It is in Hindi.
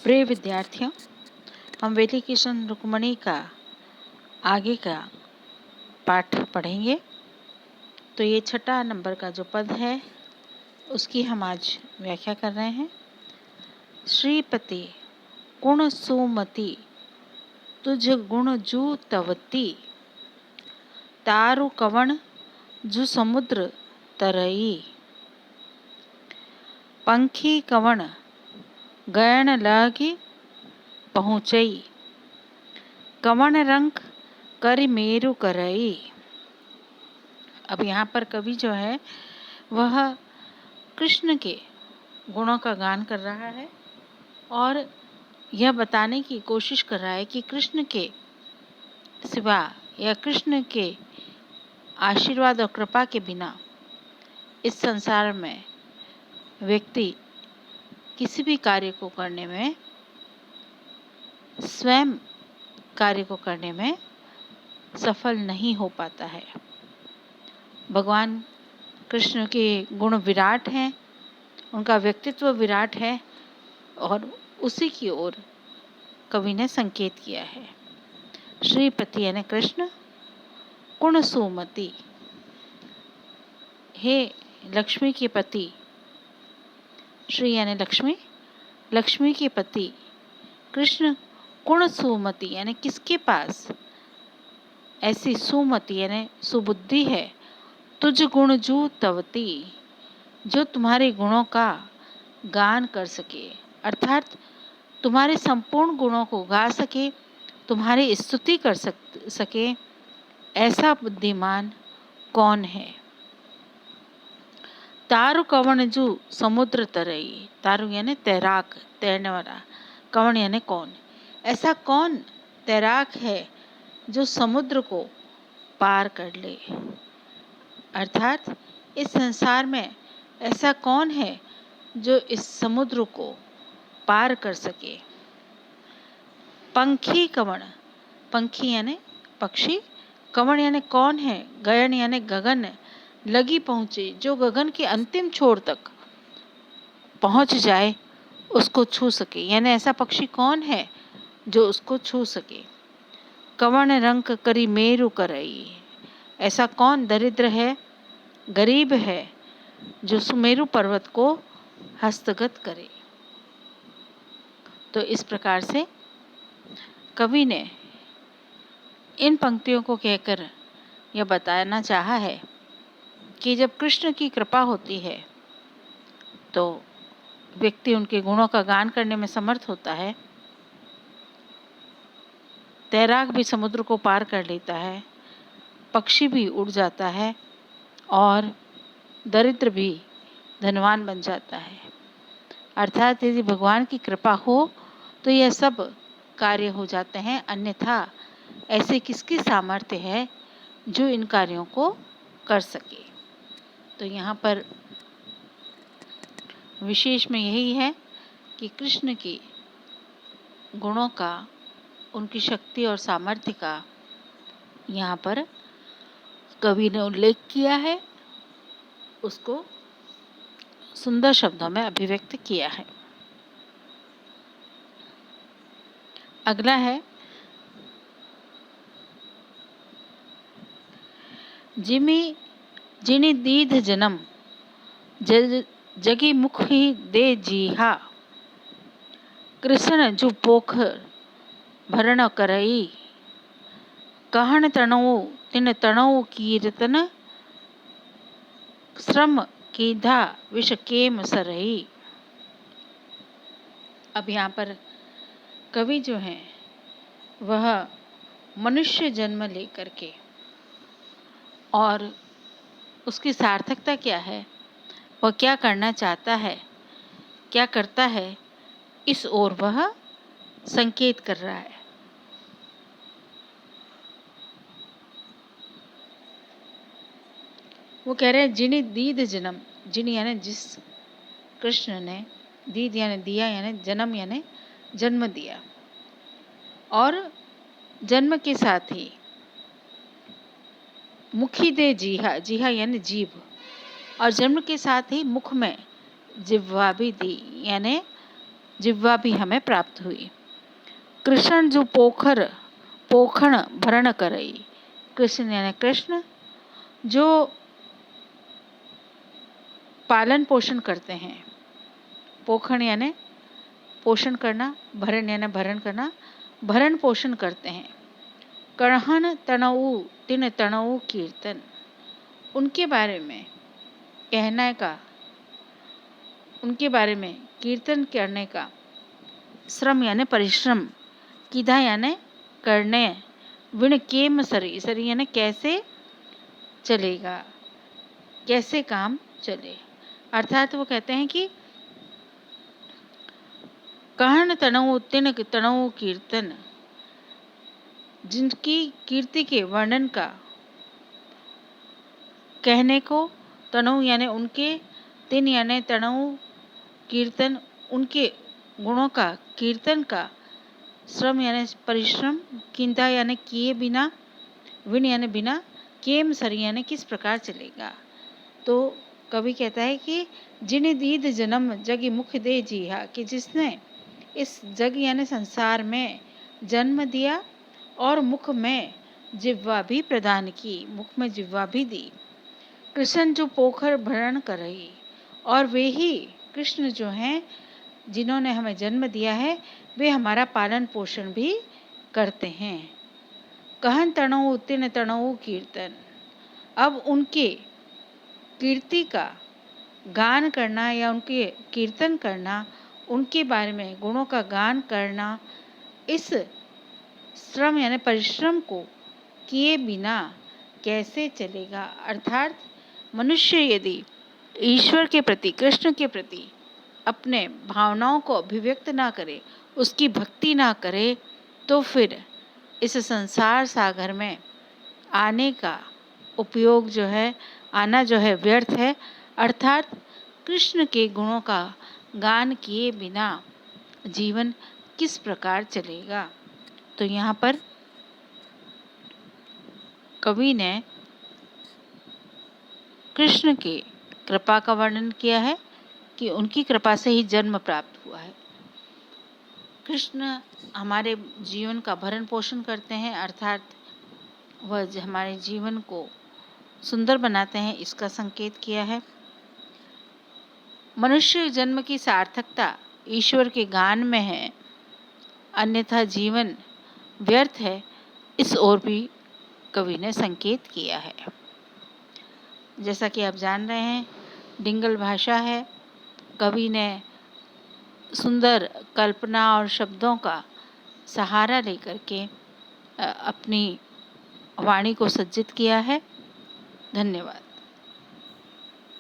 प्रिय विद्यार्थियों, हम वेली किशन रुक्मणी का आगे का पाठ पढ़ेंगे। तो ये 6 नंबर का जो पद है उसकी हम आज व्याख्या कर रहे हैं। श्रीपति गुण सुमति तुझ गुण जू तवती, तारु कवण जू समुद्र तरई, पंखी कवण गयन लागी पहुँचई, कवण रंग करि मेरु करई। अब यहाँ पर कवि जो है वह कृष्ण के गुणों का गान कर रहा है और यह बताने की कोशिश कर रहा है कि कृष्ण के सिवा या कृष्ण के आशीर्वाद और कृपा के बिना इस संसार में व्यक्ति किसी भी कार्य को करने में, स्वयं कार्य को करने में सफल नहीं हो पाता है। भगवान कृष्ण के गुण विराट हैं, उनका व्यक्तित्व विराट है और उसी की ओर कवि ने संकेत किया है। श्रीपति यानी कृष्ण, गुण सुमति, हे लक्ष्मी के पति, श्री यानी लक्ष्मी, लक्ष्मी के पति कृष्ण गुण सुमति यानी किसके पास ऐसी सुमति यानी सुबुद्धि है, तुझ गुण जू तवती, जो तुम्हारे गुणों का गान कर सके, अर्थात तुम्हारे संपूर्ण गुणों को गा सके, तुम्हारी स्तुति कर सके, ऐसा बुद्धिमान कौन है। तारु कवण जू समुद्र तरई, तारु यानी तैराक, तैरने वाला, कवण यानी कौन, ऐसा कौन तैराक है जो समुद्र को पार कर ले, अर्थात इस संसार में ऐसा कौन है जो इस समुद्र को पार कर सके। पंखी कवण, पंखी यानी पक्षी, कवण यानी कौन है, गयन यानी गगन, लगी पहुँचे, जो गगन के अंतिम छोर तक पहुँच जाए, उसको छू सके, यानी ऐसा पक्षी कौन है जो उसको छू सके। कवण रंक करी मेरु करई, ऐसा कौन दरिद्र है, गरीब है, जो सुमेरु पर्वत को हस्तगत करे। तो इस प्रकार से कवि ने इन पंक्तियों को कहकर यह बताना चाहा है कि जब कृष्ण की कृपा होती है तो व्यक्ति उनके गुणों का गान करने में समर्थ होता है। तैराक भी समुद्र को पार कर लेता है, पक्षी भी उड़ जाता है और दरिद्र भी धनवान बन जाता है। अर्थात यदि भगवान की कृपा हो तो यह सब कार्य हो जाते हैं, अन्यथा ऐसे किसकी सामर्थ्य है जो इन कार्यों को कर सके। तो यहाँ पर विशेष में यही है कि कृष्ण के गुणों का, उनकी शक्ति और सामर्थ्य का यहाँ पर कवि ने उल्लेख किया है, उसको सुंदर शब्दों में अभिव्यक्त किया है। अगला है जिमी जिनि दीध जन्म जगी मुख ही दे जीहा, कृष्ण जु पोख भरण करई, कहन तणु तिन तणु कीर्तन, श्रम कीधा विष केम सरई। अब यहाँ पर कवि जो हैं वह मनुष्य जन्म लेकर के और उसकी सार्थकता क्या है, वह क्या करना चाहता है, क्या करता है, इस ओर वह संकेत कर रहा है। वो कह रहे हैं जिनि दीद जन्म, जिनि यानी जिस कृष्ण ने, दीद यानी दिया, यानी जन्म यानी जन्म दिया, और जन्म के साथ ही मुखी दे जीहा, जीहा यानी जीभ, और जन्म के साथ ही मुख में जिह्वा भी दी, यानी जिह्वा भी हमें प्राप्त हुई। कृष्ण जो पोखण भरण करई, कृष्ण यानी कृष्ण जो पालन पोषण करते हैं। पोखण यानी पोषण करना, भरण यानी भरण करना, भरण पोषण करते हैं। कढ़न तनऊ तिन तनऊ कीर्तन, उनके बारे में कहने का, उनके बारे में कीर्तन करने का। श्रम यानी परिश्रम, किधा यानी करने, विण केम सरी, सरी यानी कैसे चलेगा, कैसे काम चले। अर्थात वो कहते हैं कि कहन तनऊ तिन तनऊ कीर्तन, जिनकी कीर्ति के वर्णन का कहने को, तनऊ यानी उनके, तिन यानी तनऊ, कीर्तन उनके गुणों का, कीर्तन का, श्रम यानी परिश्रम, किंता यानी किए बिना, विन यानी बिना, केम सरी यानी किस प्रकार चलेगा। तो कवि कहता है कि जिन दीद जन्म जग मुख दे जीहा, कि जिसने इस जग यानी संसार में जन्म दिया और मुख में जिह्वा भी प्रदान की, मुख में जिह्वा भी दी। कृष्ण जो पोखर भरण कर रही, और वे ही कृष्ण जो हैं जिन्होंने हमें जन्म दिया है, वे हमारा पालन पोषण भी करते हैं। कहन तणु तिन तणु कीर्तन, अब उनके कीर्ति का गान करना या उनके कीर्तन करना, उनके बारे में गुणों का गान करना, इस श्रम यानी परिश्रम को किए बिना कैसे चलेगा। अर्थात मनुष्य यदि ईश्वर के प्रति, कृष्ण के प्रति अपने भावनाओं को अभिव्यक्त ना करे, उसकी भक्ति ना करे, तो फिर इस संसार सागर में आने का उपयोग जो है, आना जो है व्यर्थ है। अर्थात कृष्ण के गुणों का गान किए बिना जीवन किस प्रकार चलेगा। तो यहाँ पर कवि ने कृष्ण के कृपा का वर्णन किया है कि उनकी कृपा से ही जन्म प्राप्त हुआ है। कृष्ण हमारे जीवन का भरण पोषण करते हैं, अर्थात वह हमारे जीवन को सुंदर बनाते हैं, इसका संकेत किया है। मनुष्य जन्म की सार्थकता ईश्वर के गान में है, अन्यथा जीवन व्यर्थ है, इस ओर भी कवि ने संकेत किया है। जैसा कि आप जान रहे हैं, डिंगल भाषा है। कवि ने सुंदर कल्पना और शब्दों का सहारा लेकर के अपनी वाणी को सज्जित किया है। धन्यवाद।